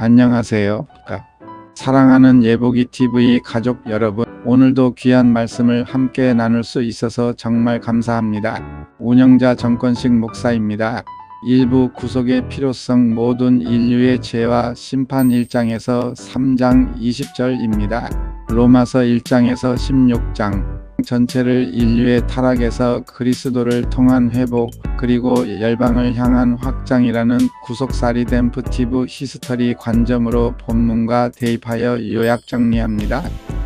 안녕하세요. 사랑하는 예보기 TV 가족 여러분, 오늘도 귀한 말씀을 함께 나눌 수 있어서 정말 감사합니다. 운영자 정권식 목사입니다. 일부 구속의 필요성, 모든 인류의 죄와 심판 1장에서 3장 20절입니다. 로마서 1장에서 16장 전체를 인류의 타락에서 그리스도를 통한 회복, 그리고 열방을 향한 확장이라는 구속사 리뎀프티브 히스터리 관점으로 본문과 대입하여 요약 정리합니다.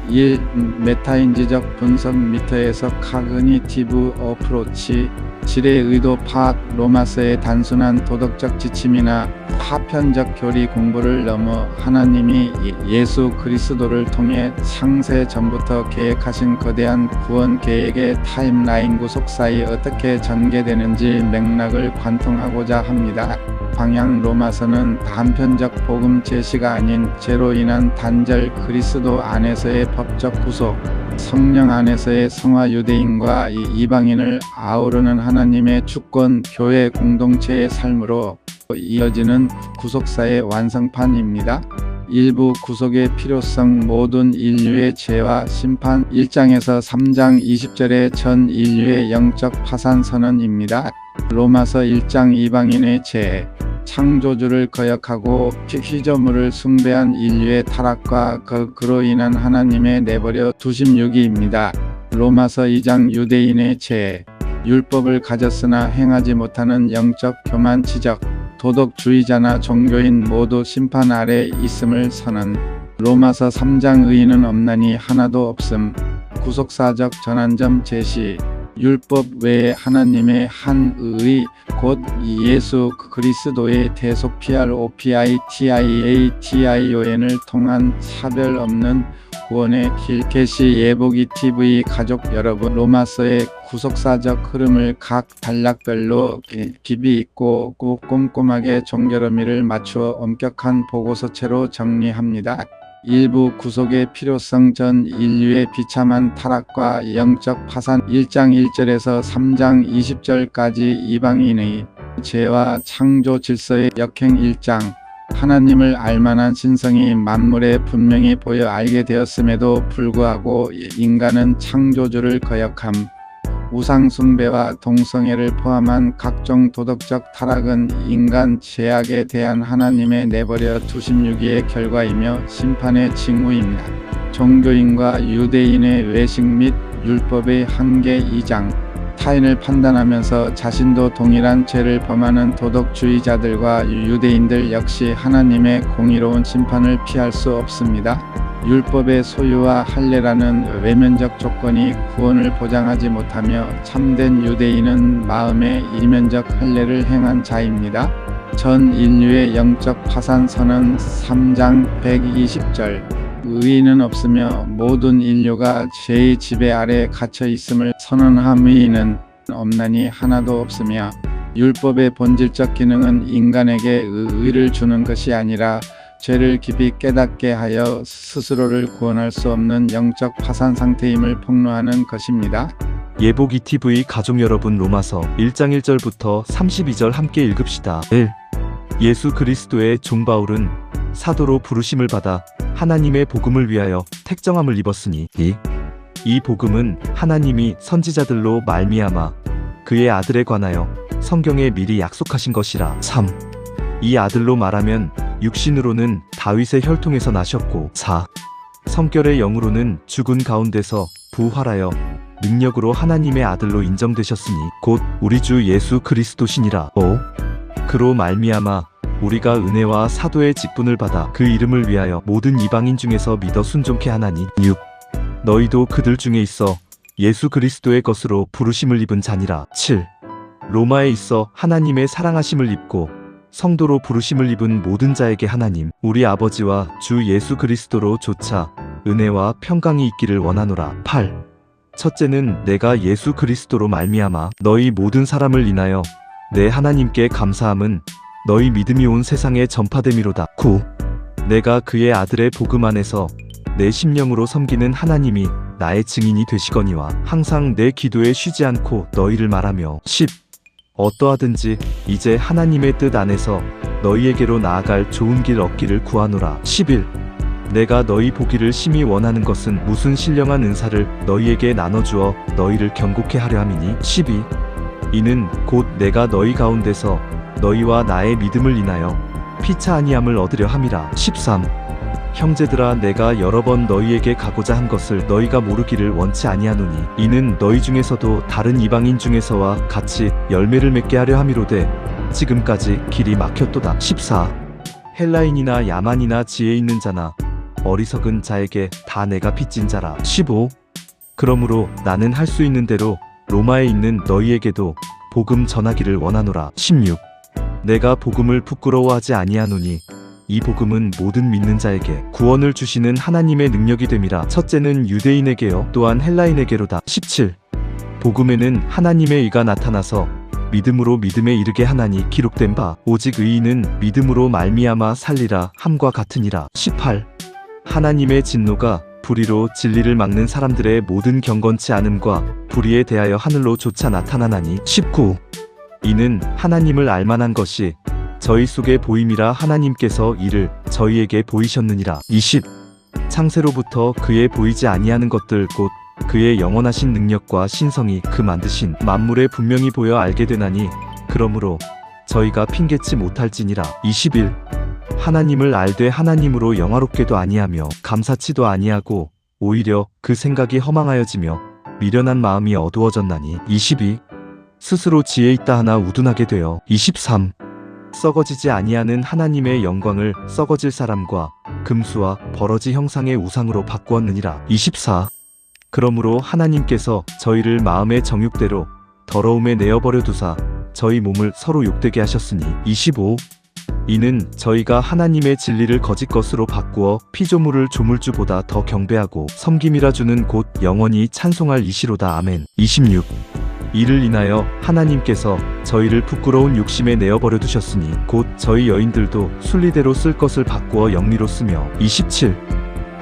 1. 메타인지적 분석 미터에서 카그니티브 어프로치, 질의 의도 파악, 로마서의 단순한 도덕적 지침이나 파편적 교리 공부를 넘어 하나님이 예수 그리스도를 통해 창세 전부터 계획하신 거대한 구원 계획의 타임라인 구속사이 어떻게 전개되는지 맥락을 관통하고자 합니다. 방향 로마서는 단편적 복음 제시가 아닌 죄로 인한 단절, 그리스도 안에서의 법적 구속, 성령 안에서의 성화, 유대인과 이방인을 아우르는 하나님의 주권, 교회 공동체의 삶으로 이어지는 구속사의 완성판입니다. 일부 구속의 필요성, 모든 인류의 죄와 심판 1장에서 3장 20절의 전 인류의 영적 파산 선언입니다. 로마서 1장 이방인의 죄, 창조주를 거역하고 피조물을 숭배한 인류의 타락과 그로 인한 하나님의 내버려 두심유기입니다. 로마서 2장 유대인의 죄, 율법을 가졌으나 행하지 못하는 영적 교만 지적, 도덕주의자나 종교인 모두 심판 아래 있음을 선언. 로마서 3장 의인은 없나니 하나도 없음, 구속사적 전환점 제시, 율법 외에 하나님의 한 의, 곧 예수 그리스도의 대속 PROPITIATION을 통한 차별 없는 구원의 길 계시. 예보기 TV 가족 여러분, 로마서의 구속사적 흐름을 각 단락별로 깊이 있고 꼼꼼하게 종결의미를 맞추어 엄격한 보고서체로 정리합니다. 일부 구속의 필요성, 전 인류의 비참한 타락과 영적 파산 1장 1절에서 3장 20절까지 이방인의 죄와 창조 질서의 역행 1장, 하나님을 알만한 신성이 만물에 분명히 보여 알게 되었음에도 불구하고 인간은 창조주를 거역함. 우상 숭배와 동성애를 포함한 각종 도덕적 타락은 인간 죄악에 대한 하나님의 내버려 두심유기의 결과이며 심판의 징후입니다. 종교인과 유대인의 외식 및 율법의 한계 2장, 타인을 판단하면서 자신도 동일한 죄를 범하는 도덕주의자들과 유대인들 역시 하나님의 공의로운 심판을 피할 수 없습니다. 율법의 소유와 할례라는 외면적 조건이 구원을 보장하지 못하며 참된 유대인은 마음의 이면적 할례를 행한 자입니다. 전 인류의 영적 파산 선언 3장 120절, 의인은 없으며 모든 인류가 죄의 지배 아래 갇혀 있음을 선언함. 의인은 없나니 하나도 없으며, 율법의 본질적 기능은 인간에게 의를 주는 것이 아니라 죄를 깊이 깨닫게 하여 스스로를 구원할 수 없는 영적 파산 상태임을 폭로하는 것입니다. 예보기 TV 가족 여러분, 로마서 1장 1절부터 32절 함께 읽읍시다. 1. 예수 그리스도의 종 바울은 사도로 부르심을 받아 하나님의 복음을 위하여 택정함을 입었으니 2. 이 복음은 하나님이 선지자들로 말미암아 그의 아들에 관하여 성경에 미리 약속하신 것이라. 3. 이 아들로 말하면 육신으로는 다윗의 혈통에서 나셨고 4. 성결의 영으로는 죽은 가운데서 부활하여 능력으로 하나님의 아들로 인정되셨으니 곧 우리 주 예수 그리스도시니라. 5. 그로 말미암아 우리가 은혜와 사도의 직분을 받아 그 이름을 위하여 모든 이방인 중에서 믿어 순종케 하나니. 6. 너희도 그들 중에 있어 예수 그리스도의 것으로 부르심을 입은 자니라. 7. 로마에 있어 하나님의 사랑하심을 입고 성도로 부르심을 입은 모든 자에게 하나님 우리 아버지와 주 예수 그리스도로 조차 은혜와 평강이 있기를 원하노라. 8. 첫째는 내가 예수 그리스도로 말미암아 너희 모든 사람을 인하여 내 하나님께 감사함은 너희 믿음이 온 세상에 전파됨이로다. 9. 내가 그의 아들의 복음 안에서 내 심령으로 섬기는 하나님이 나의 증인이 되시거니와 항상 내 기도에 쉬지 않고 너희를 말하며. 10. 어떠하든지 이제 하나님의 뜻 안에서 너희에게로 나아갈 좋은 길 얻기를 구하노라. 11. 내가 너희 보기를 심히 원하는 것은 무슨 신령한 은사를 너희에게 나눠주어 너희를 경고케 하려 함이니. 12. 이는 곧 내가 너희 가운데서 너희와 나의 믿음을 인하여 피차 아니함을 얻으려 함이라. 13. 형제들아, 내가 여러 번 너희에게 가고자 한 것을 너희가 모르기를 원치 아니하노니 이는 너희 중에서도 다른 이방인 중에서와 같이 열매를 맺게 하려 함이로되 지금까지 길이 막혔도다. 14. 헬라인이나 야만이나 지혜 있는 자나 어리석은 자에게 다 내가 빚진 자라. 15. 그러므로 나는 할 수 있는 대로 로마에 있는 너희에게도 복음 전하기를 원하노라. 16. 내가 복음을 부끄러워하지 아니하노니 이 복음은 모든 믿는 자에게 구원을 주시는 하나님의 능력이 됨이라. 첫째는 유대인에게요 또한 헬라인에게로다. 17. 복음에는 하나님의 의가 나타나서 믿음으로 믿음에 이르게 하나니 기록된 바 오직 의인은 믿음으로 말미암아 살리라 함과 같으니라. 18. 하나님의 진노가 불의로 진리를 막는 사람들의 모든 경건치 않음과 불의에 대하여 하늘로 조차 나타나나니. 19. 이는 하나님을 알만한 것이 저희 속에 보임이라 하나님께서 이를 저희에게 보이셨느니라. 20. 창세로부터 그의 보이지 아니하는 것들 곧 그의 영원하신 능력과 신성이 그 만드신 만물에 분명히 보여 알게 되나니 그러므로 저희가 핑계치 못할지니라. 21. 하나님을 알되 하나님으로 영화롭게도 아니하며 감사치도 아니하고 오히려 그 생각이 허망하여지며 미련한 마음이 어두워졌나니. 22. 스스로 지혜 있다 하나 우둔하게 되어. 23. 썩어지지 아니하는 하나님의 영광을 썩어질 사람과 금수와 버러지 형상의 우상으로 바꾸었느니라. 24. 그러므로 하나님께서 저희를 마음의 정욕대로 더러움에 내어버려 두사 저희 몸을 서로 욕되게 하셨으니. 25. 이는 저희가 하나님의 진리를 거짓 것으로 바꾸어 피조물을 조물주보다 더 경배하고 섬김이라 주는 곧 영원히 찬송할 이시로다. 아멘. 26. 이를 인하여 하나님께서 저희를 부끄러운 욕심에 내어버려 두셨으니 곧 저희 여인들도 순리대로 쓸 것을 바꾸어 영리로 쓰며. 27.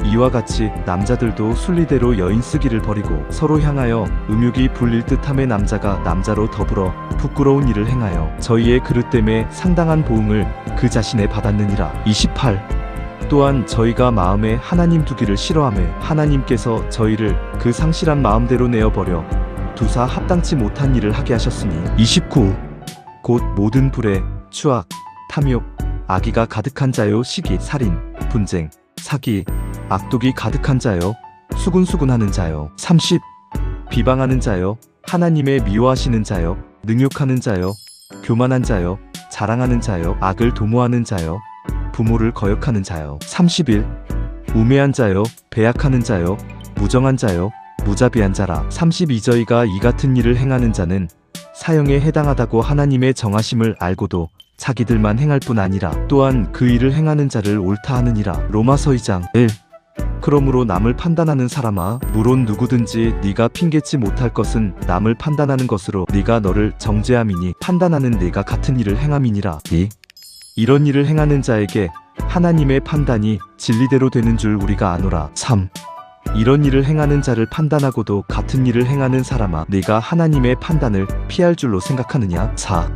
이와 같이 남자들도 순리대로 여인 쓰기를 버리고 서로 향하여 음욕이 불릴 듯함의 남자가 남자로 더불어 부끄러운 일을 행하여 저희의 그릇됨에 상당한 보응을 그 자신에 받았느니라. 28. 또한 저희가 마음에 하나님 두기를 싫어하며 하나님께서 저희를 그 상실한 마음대로 내어버려 두사 합당치 못한 일을 하게 하셨으니. 29. 곧 모든 불에 추악, 탐욕, 악의가 가득한 자요 시기, 살인, 분쟁, 사기, 악독이 가득한 자요 수군수군하는 자요. 30. 비방하는 자요 하나님의 미워하시는 자요 능욕하는 자요 교만한 자요 자랑하는 자요 악을 도모하는 자요 부모를 거역하는 자요. 31. 우매한 자요 배약하는 자요 무정한 자요 무자비한 자라. 32. 저희가 이 같은 일을 행하는 자는 사형에 해당하다고 하나님의 정하심을 알고도 자기들만 행할 뿐 아니라 또한 그 일을 행하는 자를 옳다 하느니라. 로마서 2장 1. 그러므로 남을 판단하는 사람아, 물론 누구든지 네가 핑계치 못할 것은 남을 판단하는 것으로 네가 너를 정죄함이니 판단하는 네가 같은 일을 행함이니라. 2. 이런 일을 행하는 자에게 하나님의 판단이 진리대로 되는 줄 우리가 아노라. 3. 이런 일을 행하는 자를 판단하고도 같은 일을 행하는 사람아, 네가 하나님의 판단을 피할 줄로 생각하느냐. 4.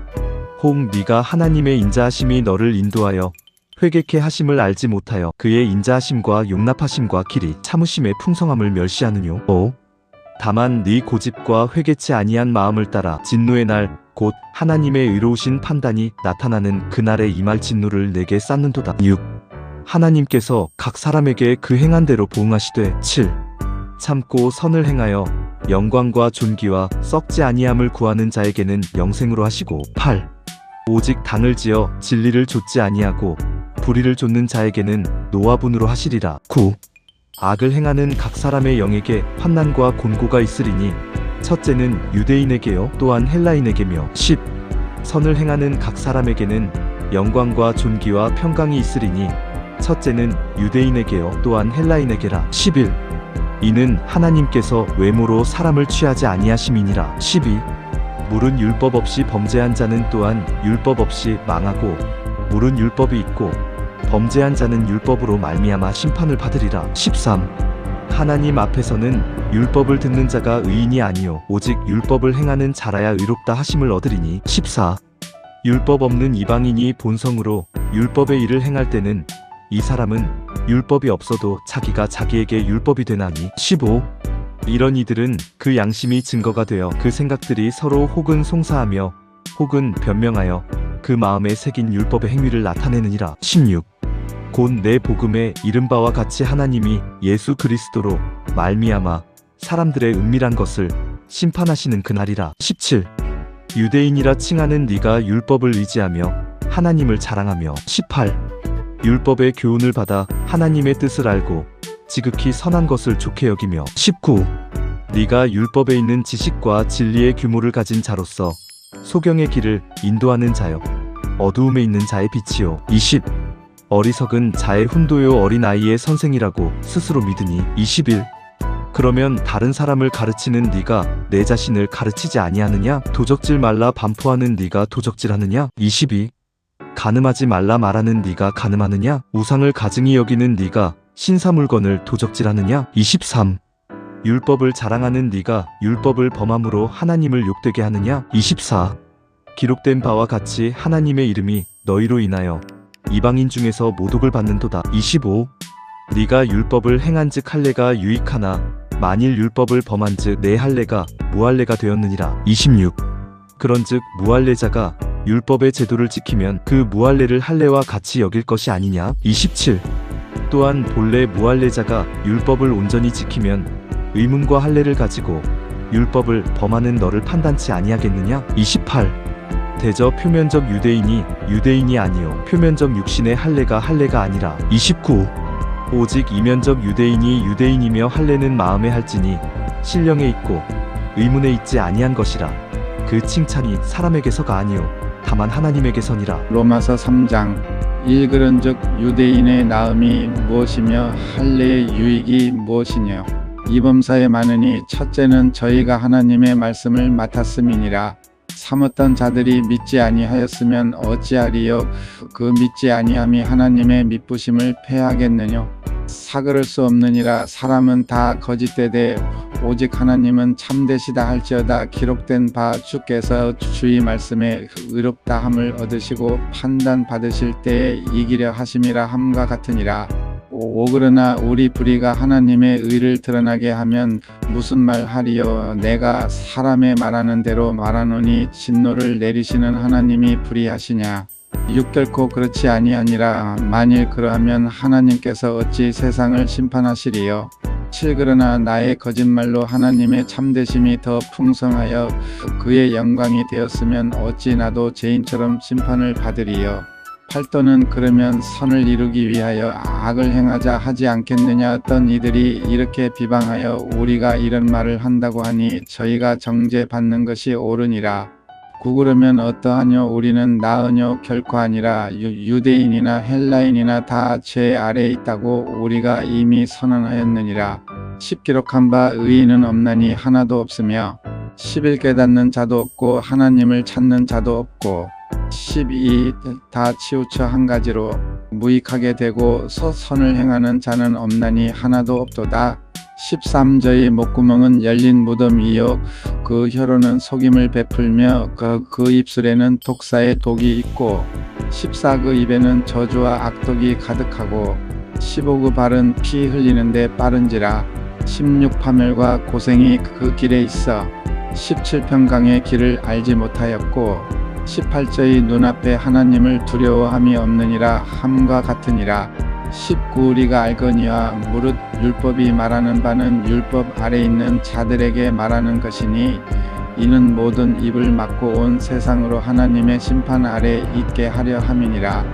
혹 네가 하나님의 인자하심이 너를 인도하여 회개케 하심을 알지 못하여 그의 인자하심과 용납하심과 길이 참으심의 풍성함을 멸시하느뇨. 5. 다만 네 고집과 회개치 아니한 마음을 따라 진노의 날 곧 하나님의 의로우신 판단이 나타나는 그날에 임할 진노를 내게 쌓는도다. 6. 하나님께서 각 사람에게 그 행한 대로 보응하시되. 7. 참고 선을 행하여 영광과 존귀와 썩지 아니함을 구하는 자에게는 영생으로 하시고. 8. 오직 당을 지어 진리를 좇지 아니하고 불의를 좇는 자에게는 노화분으로 하시리라. 9. 악을 행하는 각 사람의 영에게 환난과 곤고가 있으리니 첫째는 유대인에게요 또한 헬라인에게며. 10. 선을 행하는 각 사람에게는 영광과 존귀와 평강이 있으리니 첫째는 유대인에게요 또한 헬라인에게라. 11. 이는 하나님께서 외모로 사람을 취하지 아니하심이니라. 12. 물은 율법 없이 범죄한 자는 또한 율법 없이 망하고 물은 율법이 있고 범죄한 자는 율법으로 말미암아 심판을 받으리라. 13. 하나님 앞에서는 율법을 듣는 자가 의인이 아니요 오직 율법을 행하는 자라야 의롭다 하심을 얻으리니. 14. 율법 없는 이방인이 본성으로 율법의 일을 행할 때는 이 사람은 율법이 없어도 자기가 자기에게 율법이 되나니. 15. 이런 이들은 그 양심이 증거가 되어 그 생각들이 서로 혹은 송사하며 혹은 변명하여 그 마음에 새긴 율법의 행위를 나타내느니라. 16. 곧 내 복음에 이른 바와 같이 하나님이 예수 그리스도로 말미암아 사람들의 은밀한 것을 심판하시는 그날이라. 17. 유대인이라 칭하는 네가 율법을 의지하며 하나님을 자랑하며. 18. 율법의 교훈을 받아 하나님의 뜻을 알고 지극히 선한 것을 좋게 여기며. 19. 네가 율법에 있는 지식과 진리의 규모를 가진 자로서 소경의 길을 인도하는 자요 어두움에 있는 자의 빛이요. 20. 어리석은 자의 훈도요 어린아이의 선생이라고 스스로 믿으니. 21. 그러면 다른 사람을 가르치는 네가 내 자신을 가르치지 아니하느냐? 도적질 말라 반포하는 네가 도적질하느냐? 22. 간음하지 말라 말하는 네가 간음하느냐? 우상을 가증히 여기는 네가 신사 물건을 도적질하느냐? 23. 율법을 자랑하는 네가 율법을 범함으로 하나님을 욕되게 하느냐? 24. 기록된 바와 같이 하나님의 이름이 너희로 인하여 이방인 중에서 모독을 받는도다. 25. 네가 율법을 행한즉 할례가 유익하나 만일 율법을 범한즉 내 할례가 무할례가 되었느니라. 26. 그런즉 무할례자가 율법의 제도를 지키면 그 무할례를 할례와 같이 여길 것이 아니냐. 27. 또한 본래 무할례자가 율법을 온전히 지키면 의문과 할례를 가지고 율법을 범하는 너를 판단치 아니하겠느냐. 28. 대저 표면적 유대인이 유대인이 아니요 표면적 육신의 할례가 할례가 아니라. 29. 오직 이면적 유대인이 유대인이며 할례는 마음에 할지니 신령에 있고 의문에 있지 아니한 것이라. 그 칭찬이 사람에게서가 아니요 다만 하나님에게서니라. 로마서 3장. 일그런즉 유대인의 나음이 무엇이며 할례의 유익이 무엇이뇨. 이 범사에 많으니 첫째는 저희가 하나님의 말씀을 맡았음이니라. 삼었던 자들이 믿지 아니하였으면 어찌하리요. 그 믿지 아니함이 하나님의 믿부심을 패하겠느뇨. 사그럴 수 없느니라. 사람은 다 거짓되되 오직 하나님은 참되시다 할지어다. 기록된 바 주께서 주의 말씀에 의롭다 함을 얻으시고 판단 받으실 때에 이기려 하심이라 함과 같으니라. 오그러나 우리 불의가 하나님의 의를 드러나게 하면 무슨 말 하리요. 내가 사람의 말하는 대로 말하노니 진노를 내리시는 하나님이 불의하시냐. 결코 그렇지 아니하니라. 만일 그러하면 하나님께서 어찌 세상을 심판하시리요. 그러나 나의 거짓말로 하나님의 참되심이 더 풍성하여 그의 영광이 되었으면 어찌 나도 죄인처럼 심판을 받으리요. 8도는 그러면 선을 이루기 위하여 악을 행하자 하지 않겠느냐. 어떤 이들이 이렇게 비방하여 우리가 이런 말을 한다고 하니 저희가 정죄받는 것이 옳으니라. 그러면 어떠하뇨. 우리는 나으뇨. 결코 아니라. 유대인이나 헬라인이나 다 죄 아래에 있다고 우리가 이미 선언하였느니라. 10 기록한 바 의인은 없나니 하나도 없으며 11 깨닫는 자도 없고 하나님을 찾는 자도 없고 12 다 치우쳐 한 가지로 무익하게 되고 선을 행하는 자는 없나니 하나도 없도다. 13 저희 목구멍은 열린 무덤이요 그 혀로는 속임을 베풀며 그 입술에는 독사의 독이 있고 14 그 입에는 저주와 악독이 가득하고 15 그 발은 피 흘리는데 빠른지라 16 파멸과 고생이 그 길에 있어 17 평강의 길을 알지 못하였고 18저의 눈앞에 하나님을 두려워함이 없느니라 함과 같으니라. 19 우리가 알거니와 무릇 율법이 말하는 바는 율법 아래 있는 자들에게 말하는 것이니 이는 모든 입을 막고 온 세상으로 하나님의 심판 아래 있게 하려 함이니라.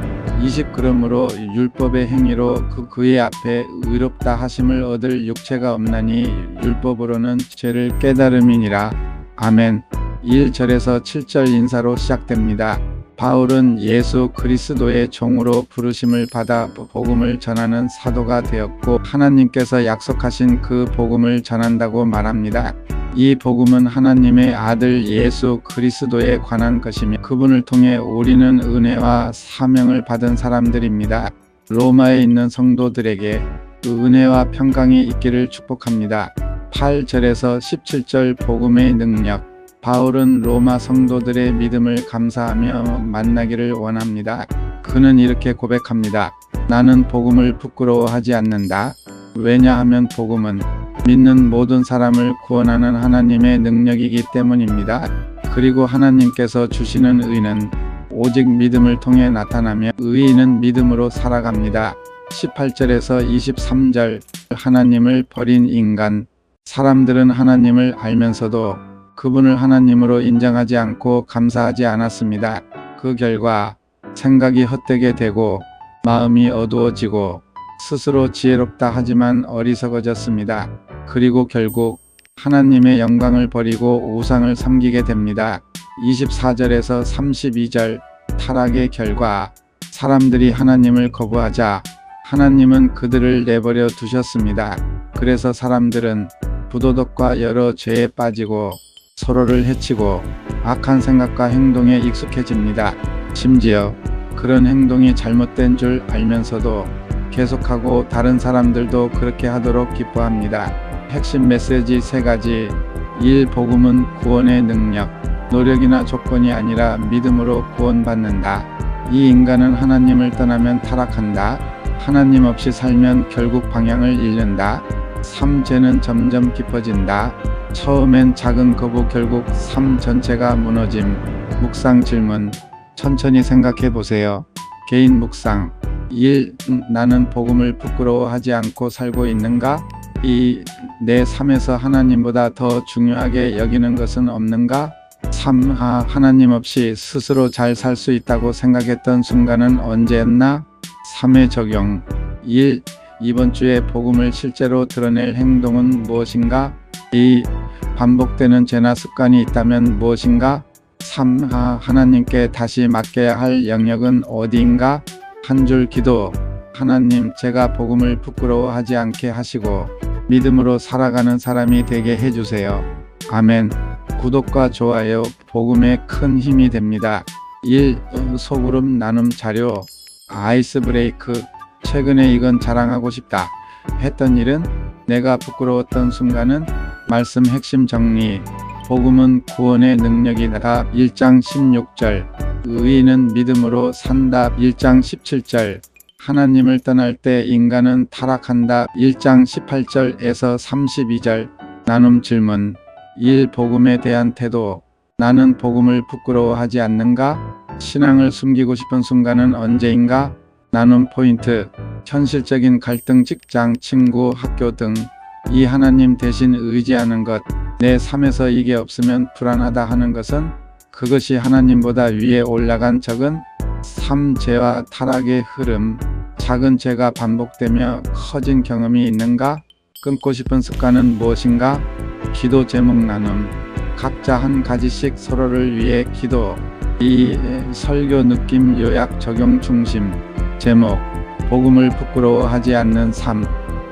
20 그러므로 율법의 행위로 그의 앞에 의롭다 하심을 얻을 육체가 없나니 율법으로는 죄를 깨달음이니라. 아멘. 1절에서 7절 인사로 시작됩니다. 바울은 예수 그리스도의 종으로 부르심을 받아 복음을 전하는 사도가 되었고 하나님께서 약속하신 그 복음을 전한다고 말합니다. 이 복음은 하나님의 아들 예수 그리스도에 관한 것이며 그분을 통해 우리는 은혜와 사명을 받은 사람들입니다. 로마에 있는 성도들에게 그 은혜와 평강이 있기를 축복합니다. 8절에서 17절 복음의 능력. 바울은 로마 성도들의 믿음을 감사하며 만나기를 원합니다. 그는 이렇게 고백합니다. 나는 복음을 부끄러워하지 않는다. 왜냐하면 복음은 믿는 모든 사람을 구원하는 하나님의 능력이기 때문입니다. 그리고 하나님께서 주시는 의는 오직 믿음을 통해 나타나며 의인은 믿음으로 살아갑니다. 18절에서 23절 하나님을 버린 인간. 사람들은 하나님을 알면서도 그분을 하나님으로 인정하지 않고 감사하지 않았습니다. 그 결과 생각이 헛되게 되고 마음이 어두워지고 스스로 지혜롭다 하지만 어리석어졌습니다. 그리고 결국 하나님의 영광을 버리고 우상을 섬기게 됩니다. 24절에서 32절 타락의 결과 사람들이 하나님을 거부하자 하나님은 그들을 내버려 두셨습니다. 그래서 사람들은 부도덕과 여러 죄에 빠지고 서로를 해치고 악한 생각과 행동에 익숙해집니다. 심지어 그런 행동이 잘못된 줄 알면서도 계속하고 다른 사람들도 그렇게 하도록 기뻐합니다. 핵심 메시지 3가지. 1. 복음은 구원의 능력, 노력이나 조건이 아니라 믿음으로 구원받는다. 2. 인간은 하나님을 떠나면 타락한다. 하나님 없이 살면 결국 방향을 잃는다. 3. 죄는 점점 깊어진다. 처음엔 작은 거부, 결국 삶 전체가 무너짐. 묵상 질문. 천천히 생각해 보세요. 개인 묵상. 1. 나는 복음을 부끄러워하지 않고 살고 있는가? 2. 내 삶에서 하나님보다 더 중요하게 여기는 것은 없는가? 3. 하나님 없이 스스로 잘 살 수 있다고 생각했던 순간은 언제였나? 3의 적용. 1. 이번 주에 복음을 실제로 드러낼 행동은 무엇인가? 2. 반복되는 죄나 습관이 있다면 무엇인가? 3. 하나님께 다시 맡겨야 할 영역은 어디인가? 한 줄 기도. 하나님, 제가 복음을 부끄러워하지 않게 하시고 믿음으로 살아가는 사람이 되게 해주세요. 아멘. 구독과 좋아요, 복음에 큰 힘이 됩니다. 1. 소그룹 나눔 자료. 아이스 브레이크. 최근에 이건 자랑하고 싶다 했던 일은? 내가 부끄러웠던 순간은? 말씀 핵심 정리. 복음은 구원의 능력이다. 1장 16절. 의인은 믿음으로 산다. 1장 17절. 하나님을 떠날 때 인간은 타락한다. 1장 18절에서 32절. 나눔 질문. 1. 복음에 대한 태도. 나는 복음을 부끄러워하지 않는가? 신앙을 숨기고 싶은 순간은 언제인가? 나눔 포인트. 현실적인 갈등, 직장, 친구, 학교 등. 이 하나님 대신 의지하는 것. 내 삶에서 이게 없으면 불안하다 하는 것은? 그것이 하나님보다 위에 올라간 적은? 3. 죄와 타락의 흐름. 작은 죄가 반복되며 커진 경험이 있는가? 끊고 싶은 습관은 무엇인가? 기도 제목 나눔. 각자 한 가지씩 서로를 위해 기도. 2. 설교 느낌 요약 적용 중심. 제목. 복음을 부끄러워하지 않는 삶.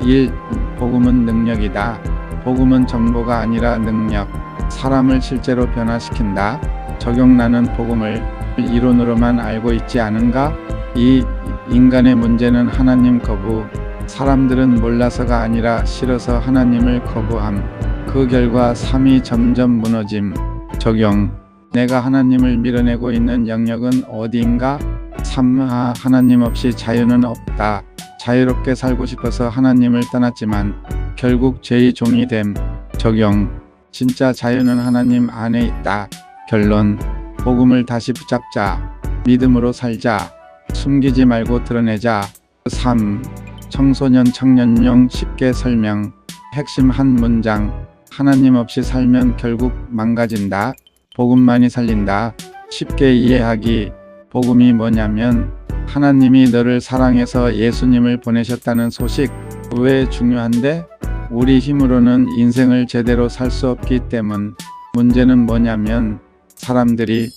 1. 복음은 능력이다. 복음은 정보가 아니라 능력. 사람을 실제로 변화시킨다. 적용. 나는 복음을 이론으로만 알고 있지 않은가? 2. 인간의 문제는 하나님 거부. 사람들은 몰라서가 아니라 싫어서 하나님을 거부함. 그 결과 삶이 점점 무너짐. 적용. 내가 하나님을 밀어내고 있는 영역은 어디인가? 3. 하나님 없이 자유는 없다. 자유롭게 살고 싶어서 하나님을 떠났지만 결국 죄의 종이 됨. 적용. 진짜 자유는 하나님 안에 있다. 결론. 복음을 다시 붙잡자. 믿음으로 살자. 숨기지 말고 드러내자. 3. 청소년 청년용 쉽게 설명. 핵심 한 문장. 하나님 없이 살면 결국 망가진다. 복음만이 살린다. 쉽게 이해하기. 복음이 뭐냐면 하나님이 너를 사랑해서 예수님을 보내셨다는 소식. 왜 중요한데? 우리 힘으로는 인생을 제대로 살 수 없기 때문. 문제는 뭐냐면 사람들이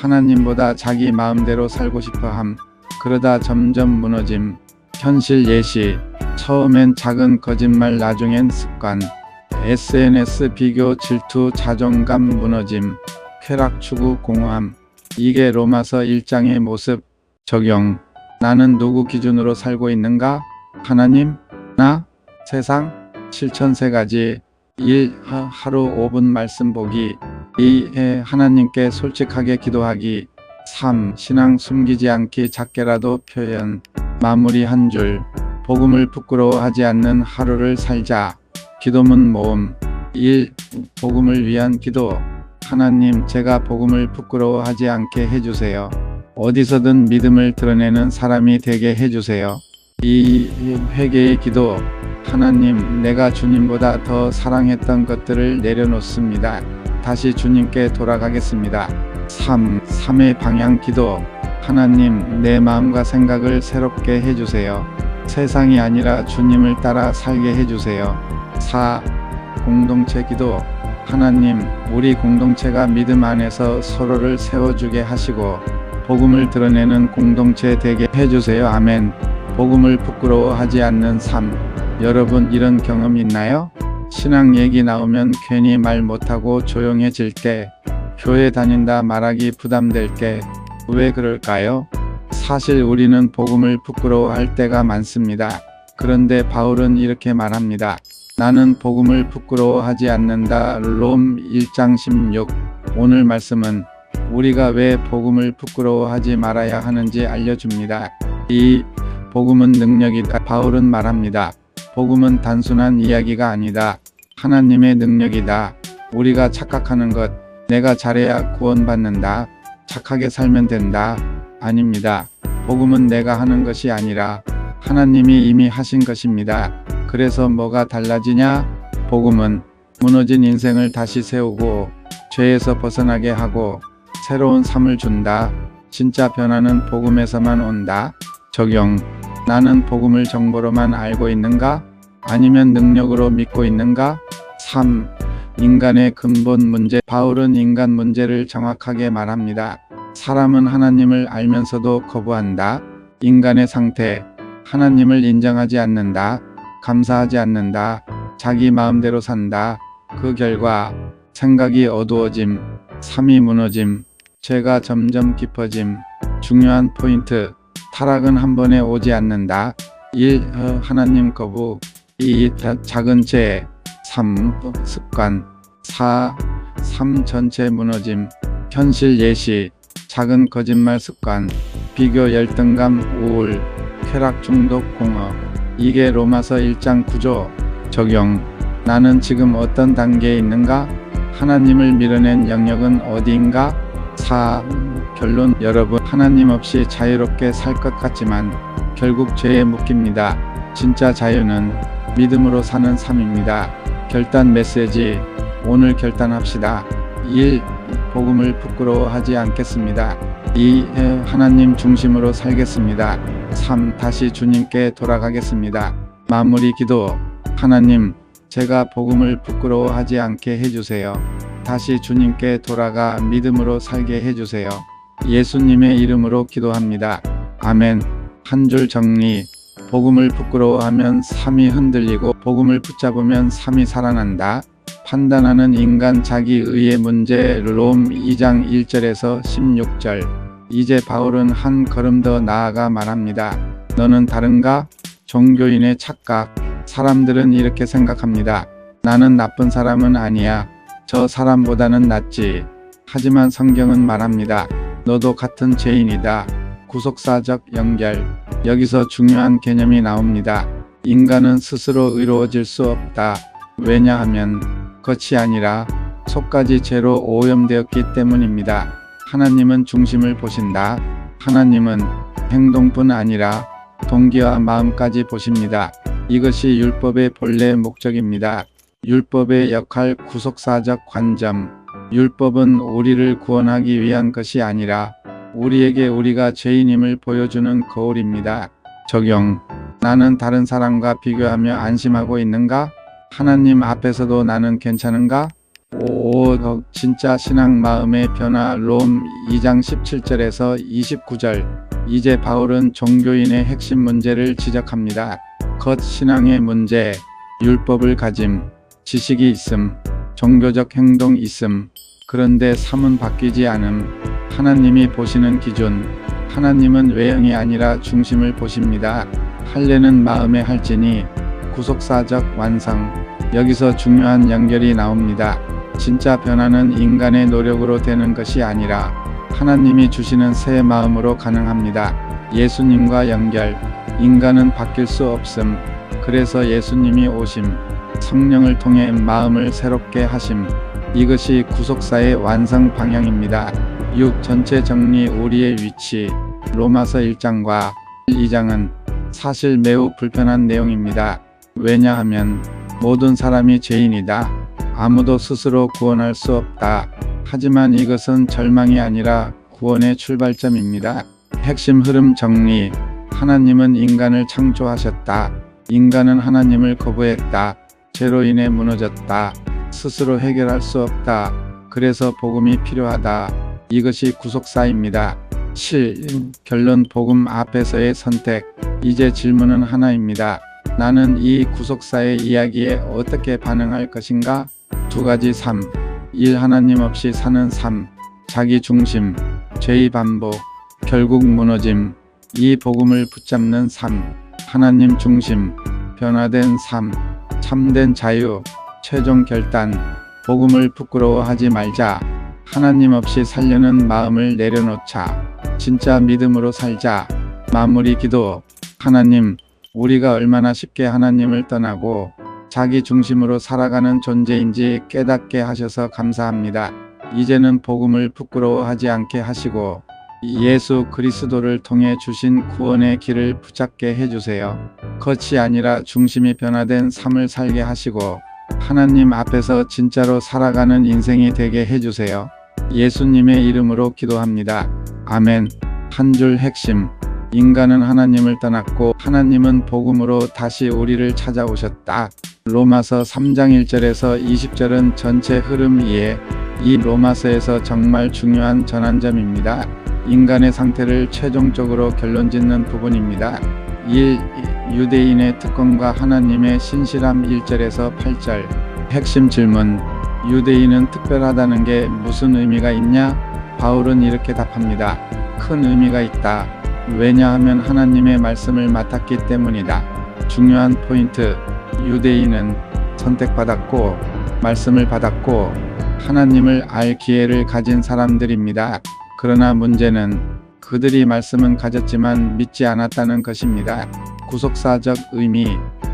하나님보다 자기 마음대로 살고 싶어함. 그러다 점점 무너짐. 현실 예시. 처음엔 작은 거짓말, 나중엔 습관. SNS 비교, 질투, 자존감 무너짐. 쾌락 추구, 공허함. 이게 로마서 1장의 모습. 적용. 나는 누구 기준으로 살고 있는가? 하나님? 나? 세상? 실천 3가지. 1. 하루 5분 말씀 보기. 2. 하나님께 솔직하게 기도하기. 3. 신앙 숨기지 않기 작게라도 표현. 마무리 한 줄. 복음을 부끄러워하지 않는 하루를 살자. 기도문 모음. 1. 복음을 위한 기도. 하나님, 제가 복음을 부끄러워하지 않게 해주세요. 어디서든 믿음을 드러내는 사람이 되게 해주세요. 2. 회개의 기도. 하나님, 내가 주님보다 더 사랑했던 것들을 내려놓습니다. 다시 주님께 돌아가겠습니다. 3. 3의 방향 기도. 하나님, 내 마음과 생각을 새롭게 해주세요. 세상이 아니라 주님을 따라 살게 해주세요. 4. 공동체 기도. 하나님, 우리 공동체가 믿음 안에서 서로를 세워주게 하시고 복음을 드러내는 공동체 되게 해주세요. 아멘. 복음을 부끄러워하지 않는 삶. 여러분, 이런 경험 있나요? 신앙 얘기 나오면 괜히 말 못하고 조용해질 때, 교회 다닌다 말하기 부담될 때, 왜 그럴까요? 사실 우리는 복음을 부끄러워할 때가 많습니다. 그런데 바울은 이렇게 말합니다. 나는 복음을 부끄러워하지 않는다. 롬 1장 16. 오늘 말씀은 우리가 왜 복음을 부끄러워하지 말아야 하는지 알려줍니다. 2. 복음은 능력이다. 바울은 말합니다. 복음은 단순한 이야기가 아니다. 하나님의 능력이다. 우리가 착각하는 것, 내가 잘해야 구원받는다, 착하게 살면 된다. 아닙니다. 복음은 내가 하는 것이 아니라 하나님이 이미 하신 것입니다. 그래서 뭐가 달라지냐? 복음은 무너진 인생을 다시 세우고 죄에서 벗어나게 하고 새로운 삶을 준다. 진짜 변화는 복음에서만 온다. 적용. 나는 복음을 정보로만 알고 있는가? 아니면 능력으로 믿고 있는가? 3. 인간의 근본 문제. 바울은 인간 문제를 정확하게 말합니다. 사람은 하나님을 알면서도 거부한다. 인간의 상태. 하나님을 인정하지 않는다. 감사하지 않는다. 자기 마음대로 산다. 그 결과 생각이 어두워짐, 삶이 무너짐, 죄가 점점 깊어짐. 중요한 포인트. 타락은 한 번에 오지 않는다. 1. 하나님 거부. 2. 작은 죄. 3. 습관. 4. 삶 전체 무너짐. 현실 예시. 작은 거짓말 습관. 비교 열등감 우울. 쾌락 중독 공허. 이게 로마서 1장 9조. 적용. 나는 지금 어떤 단계에 있는가? 하나님을 밀어낸 영역은 어디인가? 4. 결론. 여러분, 하나님 없이 자유롭게 살 것 같지만 결국 죄에 묶입니다. 진짜 자유는 믿음으로 사는 삶입니다. 결단 메시지. 오늘 결단합시다. 1. 복음을 부끄러워하지 않겠습니다. 2. 하나님 중심으로 살겠습니다. 3. 다시 주님께 돌아가겠습니다. 마무리 기도. 하나님, 제가 복음을 부끄러워하지 않게 해주세요. 다시 주님께 돌아가 믿음으로 살게 해주세요. 예수님의 이름으로 기도합니다. 아멘. 한 줄 정리. 복음을 부끄러워하면 삶이 흔들리고 복음을 붙잡으면 삶이 살아난다. 판단하는 인간 자기의의 문제. 롬 2장 1절에서 16절. 이제 바울은 한 걸음 더 나아가 말합니다. 너는 다른가? 종교인의 착각. 사람들은 이렇게 생각합니다. 나는 나쁜 사람은 아니야. 저 사람보다는 낫지. 하지만 성경은 말합니다. 너도 같은 죄인이다. 구속사적 연결. 여기서 중요한 개념이 나옵니다. 인간은 스스로 의로워질 수 없다. 왜냐하면 겉이 아니라 속까지 죄로 오염되었기 때문입니다. 하나님은 중심을 보신다. 하나님은 행동뿐 아니라 동기와 마음까지 보십니다. 이것이 율법의 본래 목적입니다. 율법의 역할. 구속사적 관점. 율법은 우리를 구원하기 위한 것이 아니라 우리에게 우리가 죄인임을 보여주는 거울입니다. 적용. 나는 다른 사람과 비교하며 안심하고 있는가? 하나님 앞에서도 나는 괜찮은가? 5. 진짜 신앙 마음의 변화. 롬 2장 17절에서 29절. 이제 바울은 종교인의 핵심 문제를 지적합니다. 겉 신앙의 문제. 율법을 가짐. 지식이 있음. 종교적 행동 있음. 그런데 삶은 바뀌지 않음. 하나님이 보시는 기준. 하나님은 외형이 아니라 중심을 보십니다. 할례는 마음에 할지니 구속사적 완성. 여기서 중요한 연결이 나옵니다. 진짜 변화는 인간의 노력으로 되는 것이 아니라 하나님이 주시는 새 마음으로 가능합니다. 예수님과 연결. 인간은 바뀔 수 없음. 그래서 예수님이 오심. 성령을 통해 마음을 새롭게 하심. 이것이 구속사의 완성 방향입니다. 6. 전체 정리. 우리의 위치. 로마서 1장과 2장은 사실 매우 불편한 내용입니다. 왜냐하면 모든 사람이 죄인이다. 아무도 스스로 구원할 수 없다. 하지만 이것은 절망이 아니라 구원의 출발점입니다. 핵심 흐름 정리. 하나님은 인간을 창조하셨다. 인간은 하나님을 거부했다. 죄로 인해 무너졌다. 스스로 해결할 수 없다. 그래서 복음이 필요하다. 이것이 구속사입니다. 7. 결론. 복음 앞에서의 선택. 이제 질문은 하나입니다. 나는 이 구속사의 이야기에 어떻게 반응할 것인가? 두 가지. 3. 1. 하나님 없이 사는 삶. 자기 중심. 죄의 반복. 결국 무너짐. 이 복음을 붙잡는 삶. 하나님 중심. 변화된 삶. 참된 자유. 최종 결단. 복음을 부끄러워하지 말자. 하나님 없이 살려는 마음을 내려놓자. 진짜 믿음으로 살자. 마무리 기도. 하나님, 우리가 얼마나 쉽게 하나님을 떠나고 자기 중심으로 살아가는 존재인지 깨닫게 하셔서 감사합니다. 이제는 복음을 부끄러워하지 않게 하시고 예수 그리스도를 통해 주신 구원의 길을 붙잡게 해주세요. 겉이 아니라 중심이 변화된 삶을 살게 하시고 하나님 앞에서 진짜로 살아가는 인생이 되게 해주세요. 예수님의 이름으로 기도합니다. 아멘. 한 줄 핵심. 인간은 하나님을 떠났고 하나님은 복음으로 다시 우리를 찾아오셨다. 로마서 3장 1절에서 20절은 전체 흐름 이해. 이 로마서에서 정말 중요한 전환점입니다. 인간의 상태를 최종적으로 결론짓는 부분입니다. 1. 유대인의 특권과 하나님의 신실함. 1절에서 8절. 핵심 질문. 유대인은 특별하다는 게 무슨 의미가 있냐? 바울은 이렇게 답합니다. 큰 의미가 있다. 왜냐하면 하나님의 말씀을 맡았기 때문이다. 중요한 포인트. 유대인은 선택받았고 말씀을 받았고 하나님을 알 기회를 가진 사람들입니다. 그러나 문제는 그들이 말씀은 가졌지만 믿지 않았다는 것입니다. 구속사적 의미.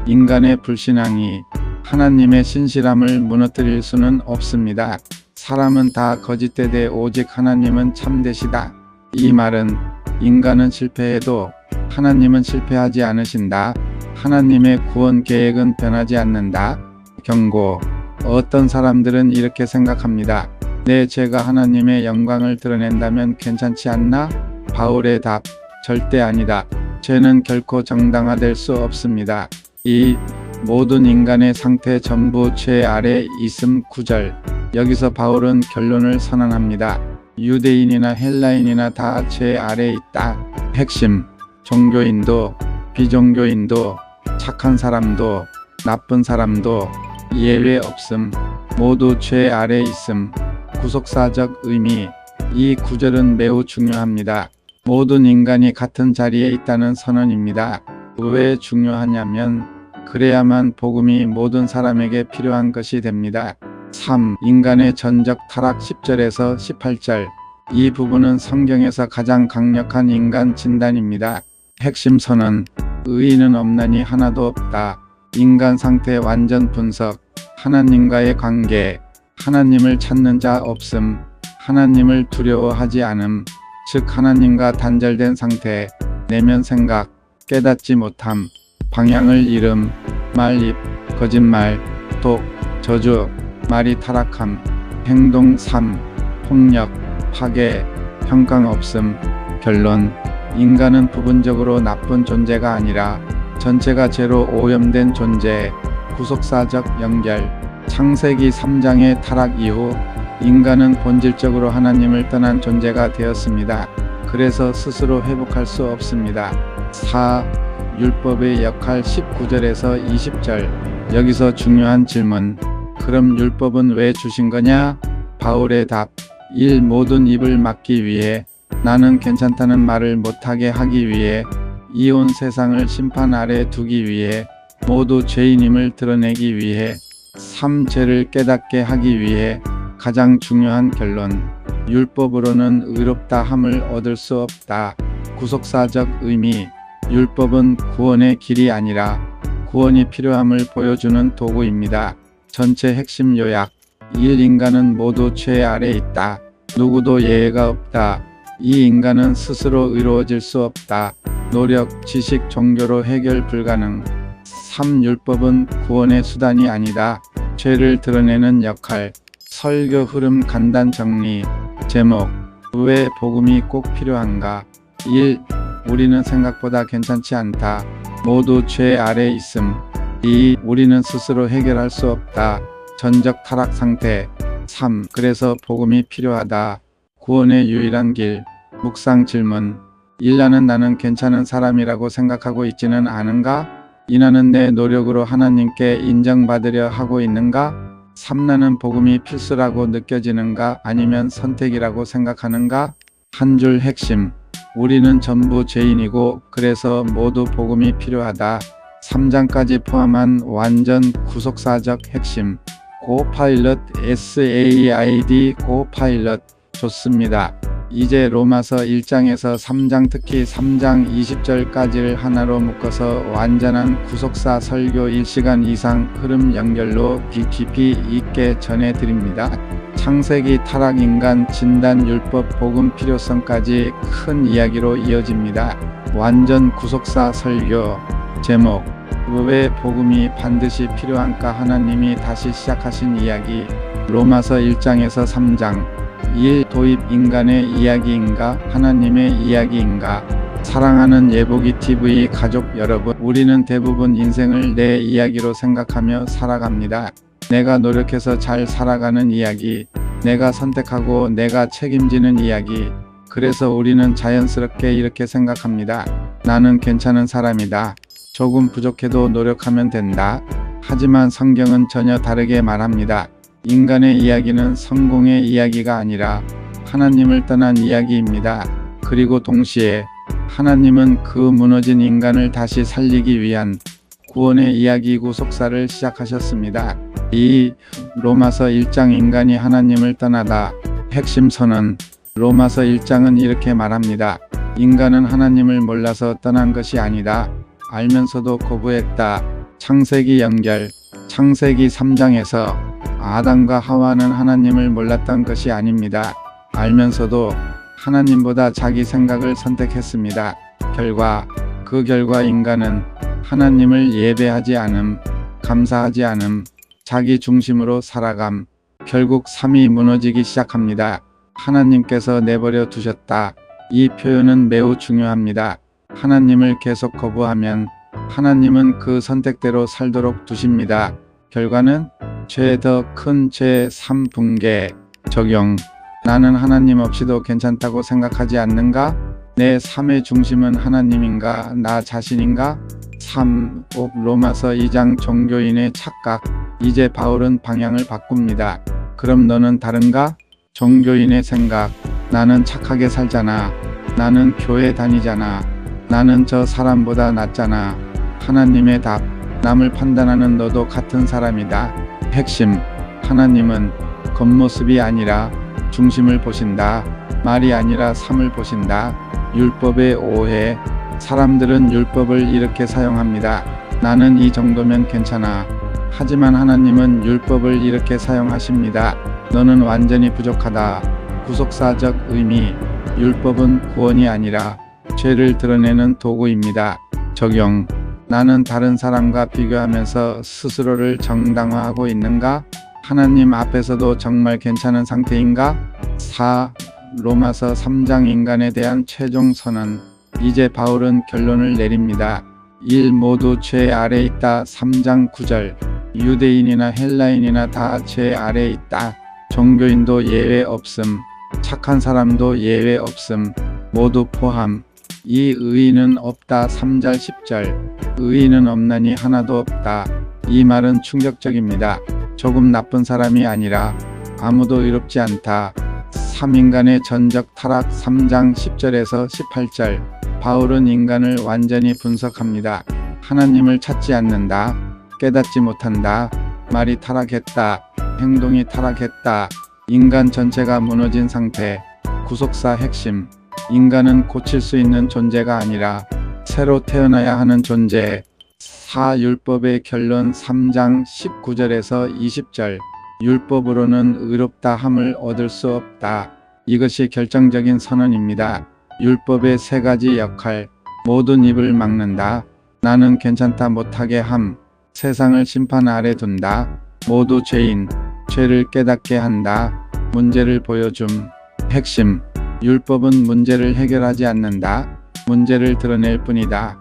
인간의 불신앙이 하나님의 신실함을 무너뜨릴 수는 없습니다. 사람은 다 거짓되되 오직 하나님은 참되시다. 이 말은 인간은 실패해도 하나님은 실패하지 않으신다. 하나님의 구원 계획은 변하지 않는다. 경고. 어떤 사람들은 이렇게 생각합니다. 내 죄가 하나님의 영광을 드러낸다면 괜찮지 않나? 바울의 답. 절대 아니다. 죄는 결코 정당화될 수 없습니다. 이 모든 인간의 상태 전부 죄 아래 있음. 9절. 여기서 바울은 결론을 선언합니다. 유대인이나 헬라인이나 다 죄 아래 있다. 핵심. 종교인도 비종교인도 착한 사람도 나쁜 사람도 예외 없음. 모두 죄 아래 있음. 구속사적 의미. 이 구절은 매우 중요합니다. 모든 인간이 같은 자리에 있다는 선언입니다. 왜 중요하냐면 그래야만 복음이 모든 사람에게 필요한 것이 됩니다. 3. 인간의 전적 타락. 10절에서 18절. 이 부분은 성경에서 가장 강력한 인간 진단입니다. 핵심 선언. 의인은 없나니 하나도 없다. 인간 상태 완전 분석. 하나님과의 관계. 하나님을 찾는 자 없음. 하나님을 두려워하지 않음. 즉 하나님과 단절된 상태. 내면 생각. 깨닫지 못함. 방향을 잃음. 말입. 거짓말. 독. 저주. 말이 타락함. 행동. 삶. 폭력. 파괴. 평강 없음. 결론. 인간은 부분적으로 나쁜 존재가 아니라 전체가 죄로 오염된 존재. 구속사적 연결. 창세기 3장의 타락 이후 인간은 본질적으로 하나님을 떠난 존재가 되었습니다. 그래서 스스로 회복할 수 없습니다. 4. 율법의 역할. 19절에서 20절. 여기서 중요한 질문. 그럼 율법은 왜 주신 거냐? 바울의 답. 1. 모든 입을 막기 위해. 나는 괜찮다는 말을 못하게 하기 위해. 이 온 세상을 심판 아래 두기 위해. 모두 죄인임을 드러내기 위해. 3. 죄를 깨닫게 하기 위해. 가장 중요한 결론. 율법으로는 의롭다 함을 얻을 수 없다. 구속사적 의미. 율법은 구원의 길이 아니라 구원이 필요함을 보여주는 도구입니다. 전체 핵심 요약. 1. 인간은 모두 죄 아래 있다. 누구도 예외가 없다. 2. 인간은 스스로 의로워질 수 없다. 노력, 지식, 종교로 해결 불가능. 3. 율법은 구원의 수단이 아니다. 죄를 드러내는 역할. 설교 흐름 간단 정리. 제목. 왜 복음이 꼭 필요한가? 1. 우리는 생각보다 괜찮지 않다. 모두 죄 아래 있음. 2. 우리는 스스로 해결할 수 없다. 전적 타락 상태. 3. 그래서 복음이 필요하다. 구원의 유일한 길. 묵상 질문. 1. 나는 괜찮은 사람이라고 생각하고 있지는 않은가? 2. 나는 내 노력으로 하나님께 인정받으려 하고 있는가? 3. 나는 복음이 필수라고 느껴지는가? 아니면 선택이라고 생각하는가? 한 줄 핵심. 우리는 전부 죄인이고 그래서 모두 복음이 필요하다. 3장까지 포함한 완전 구속사적 핵심. 고파일럿 SAID 고파일럿. 좋습니다. 이제 로마서 1장에서 3장 특히 3장 20절까지를 하나로 묶어서 완전한 구속사 설교 1시간 이상 흐름 연결로 깊이 있게 전해드립니다. 창세기 타락 인간 진단 율법 복음 필요성까지 큰 이야기로 이어집니다. 완전 구속사 설교. 제목. 왜 복음이 반드시 필요한가? 하나님이 다시 시작하신 이야기. 로마서 1장에서 3장. 1. 도입 인간의 이야기인가? 하나님의 이야기인가? 사랑하는 예보기 TV 가족 여러분, 우리는 대부분 인생을 내 이야기로 생각하며 살아갑니다. 내가 노력해서 잘 살아가는 이야기, 내가 선택하고 내가 책임지는 이야기. 그래서 우리는 자연스럽게 이렇게 생각합니다. 나는 괜찮은 사람이다. 조금 부족해도 노력하면 된다. 하지만 성경은 전혀 다르게 말합니다. 인간의 이야기는 성공의 이야기가 아니라 하나님을 떠난 이야기입니다. 그리고 동시에 하나님은 그 무너진 인간을 다시 살리기 위한 구원의 이야기 구속사를 시작하셨습니다. 이 로마서 1장 인간이 하나님을 떠나다. 핵심 선언. 로마서 1장은 이렇게 말합니다. 인간은 하나님을 몰라서 떠난 것이 아니다. 알면서도 거부했다. 창세기 연결. 창세기 3장에서 아담과 하와는 하나님을 몰랐던 것이 아닙니다. 알면서도 하나님보다 자기 생각을 선택했습니다. 그 결과 인간은 하나님을 예배하지 않음, 감사하지 않음, 자기 중심으로 살아감. 결국 삶이 무너지기 시작합니다. 하나님께서 내버려 두셨다. 이 표현은 매우 중요합니다. 하나님을 계속 거부하면 하나님은 그 선택대로 살도록 두십니다. 결과는 죄 더 큰 죄 3분계. 적용. 나는 하나님 없이도 괜찮다고 생각하지 않는가? 내 삶의 중심은 하나님인가? 나 자신인가? 3. 로마서 2장 종교인의 착각. 이제 바울은 방향을 바꿉니다. 그럼 너는 다른가? 종교인의 생각. 나는 착하게 살잖아. 나는 교회 다니잖아. 나는 저 사람보다 낫잖아. 하나님의 답. 남을 판단하는 너도 같은 사람이다. 핵심. 하나님은 겉모습이 아니라 중심을 보신다. 말이 아니라 삶을 보신다. 율법의 오해. 사람들은 율법을 이렇게 사용합니다. 나는 이 정도면 괜찮아. 하지만 하나님은 율법을 이렇게 사용하십니다. 너는 완전히 부족하다. 구속사적 의미. 율법은 구원이 아니라 죄를 드러내는 도구입니다. 적용. 나는 다른 사람과 비교하면서 스스로를 정당화하고 있는가? 하나님 앞에서도 정말 괜찮은 상태인가? 4. 로마서 3장 인간에 대한 최종 선언. 이제 바울은 결론을 내립니다. 1. 모두 죄 아래 있다. 3장 9절. 유대인이나 헬라인이나 다 죄 아래 있다. 종교인도 예외 없음. 착한 사람도 예외 없음. 모두 포함. 이 의인은 없다. 3절 10절. 의인은 없나니 하나도 없다. 이 말은 충격적입니다. 조금 나쁜 사람이 아니라 아무도 의롭지 않다. 3인간의 전적 타락. 3장 10절에서 18절. 바울은 인간을 완전히 분석합니다. 하나님을 찾지 않는다. 깨닫지 못한다. 말이 타락했다. 행동이 타락했다. 인간 전체가 무너진 상태. 구속사 핵심. 인간은 고칠 수 있는 존재가 아니라 새로 태어나야 하는 존재. 4율법의 결론 3장 19절에서 20절. 율법으로는 의롭다 함을 얻을 수 없다. 이것이 결정적인 선언입니다. 율법의 세 가지 역할. 모든 입을 막는다. 나는 괜찮다 못하게 함. 세상을 심판 아래 둔다. 모두 죄인. 죄를 깨닫게 한다. 문제를 보여줌. 핵심. 율법은 문제를 해결하지 않는다. 문제를 드러낼 뿐이다.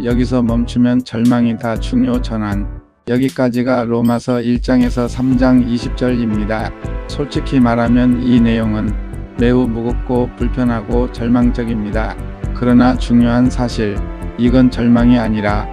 여기서 멈추면 절망이다. 중요 전환. 여기까지가 로마서 1장에서 3장 20절입니다. 솔직히 말하면 이 내용은 매우 무겁고 불편하고 절망적입니다. 그러나 중요한 사실, 이건 절망이 아니라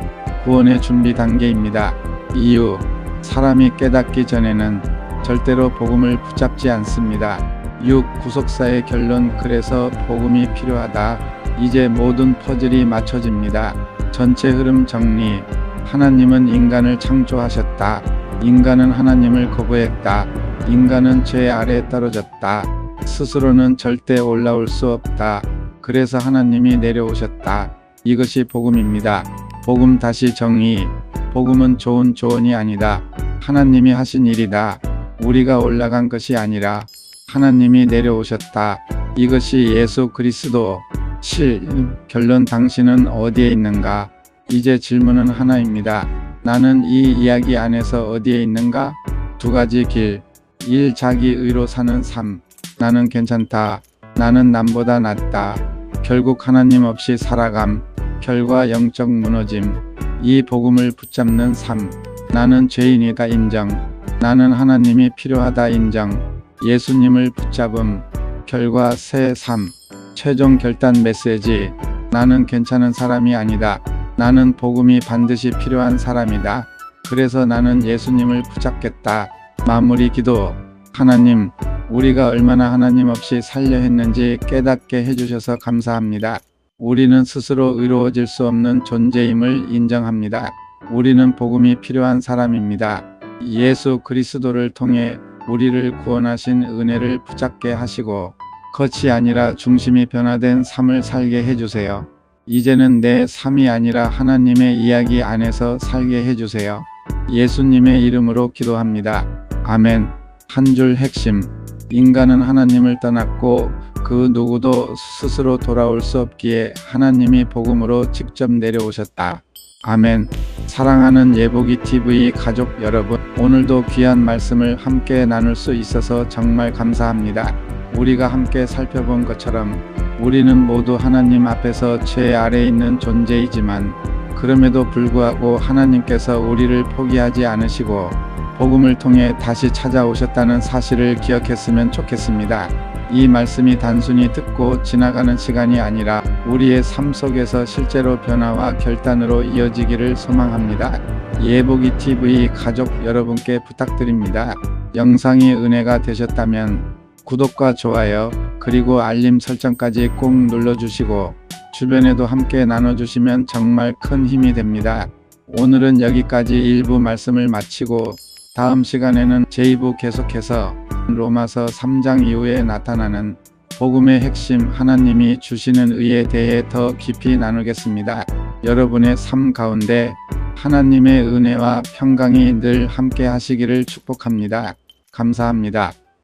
구원의 준비 단계입니다. 이유, 사람이 깨닫기 전에는 절대로 복음을 붙잡지 않습니다. 6. 구속사의 결론. 그래서 복음이 필요하다. 이제 모든 퍼즐이 맞춰집니다. 전체 흐름 정리. 하나님은 인간을 창조하셨다. 인간은 하나님을 거부했다. 인간은 죄 아래 떨어졌다. 스스로는 절대 올라올 수 없다. 그래서 하나님이 내려오셨다. 이것이 복음입니다. 복음 다시 정의. 복음은 좋은 조언이 아니다. 하나님이 하신 일이다. 우리가 올라간 것이 아니라 하나님이 내려오셨다. 이것이 예수 그리스도. 7. 결론. 당신은 어디에 있는가? 이제 질문은 하나입니다. 나는 이 이야기 안에서 어디에 있는가? 두 가지 길. 1. 자기 의로 사는 삶. 나는 괜찮다. 나는 남보다 낫다. 결국 하나님 없이 살아감. 결과 영적 무너짐. 2. 복음을 붙잡는 삶. 나는 죄인이다. 인정. 나는 하나님이 필요하다. 인정. 예수님을 붙잡음. 결과 새 삶. 최종 결단 메시지. 나는 괜찮은 사람이 아니다. 나는 복음이 반드시 필요한 사람이다. 그래서 나는 예수님을 붙잡겠다. 마무리 기도. 하나님, 우리가 얼마나 하나님 없이 살려 했는지 깨닫게 해주셔서 감사합니다. 우리는 스스로 의로워질 수 없는 존재임을 인정합니다. 우리는 복음이 필요한 사람입니다. 예수 그리스도를 통해 우리를 구원하신 은혜를 붙잡게 하시고 겉이 아니라 중심이 변화된 삶을 살게 해주세요. 이제는 내 삶이 아니라 하나님의 이야기 안에서 살게 해주세요. 예수님의 이름으로 기도합니다. 아멘. 한 줄 핵심. 인간은 하나님을 떠났고 그 누구도 스스로 돌아올 수 없기에 하나님이 복음으로 직접 내려오셨다. 아멘. 사랑하는 예보기TV 가족 여러분, 오늘도 귀한 말씀을 함께 나눌 수 있어서 정말 감사합니다. 우리가 함께 살펴본 것처럼 우리는 모두 하나님 앞에서 죄 아래 있는 존재이지만 그럼에도 불구하고 하나님께서 우리를 포기하지 않으시고 복음을 통해 다시 찾아오셨다는 사실을 기억했으면 좋겠습니다. 이 말씀이 단순히 듣고 지나가는 시간이 아니라 우리의 삶 속에서 실제로 변화와 결단으로 이어지기를 소망합니다. 예보기TV 가족 여러분께 부탁드립니다. 영상이 은혜가 되셨다면 구독과 좋아요 그리고 알림 설정까지 꼭 눌러주시고 주변에도 함께 나눠주시면 정말 큰 힘이 됩니다. 오늘은 여기까지 일부 말씀을 마치고 다음 시간에는 제2부 계속해서 로마서 3장 이후에 나타나는 복음의 핵심, 하나님이 주시는 의에 대해 더 깊이 나누겠습니다. 여러분의 삶 가운데 하나님의 은혜와 평강이 늘 함께 하시기를 축복합니다. 감사합니다.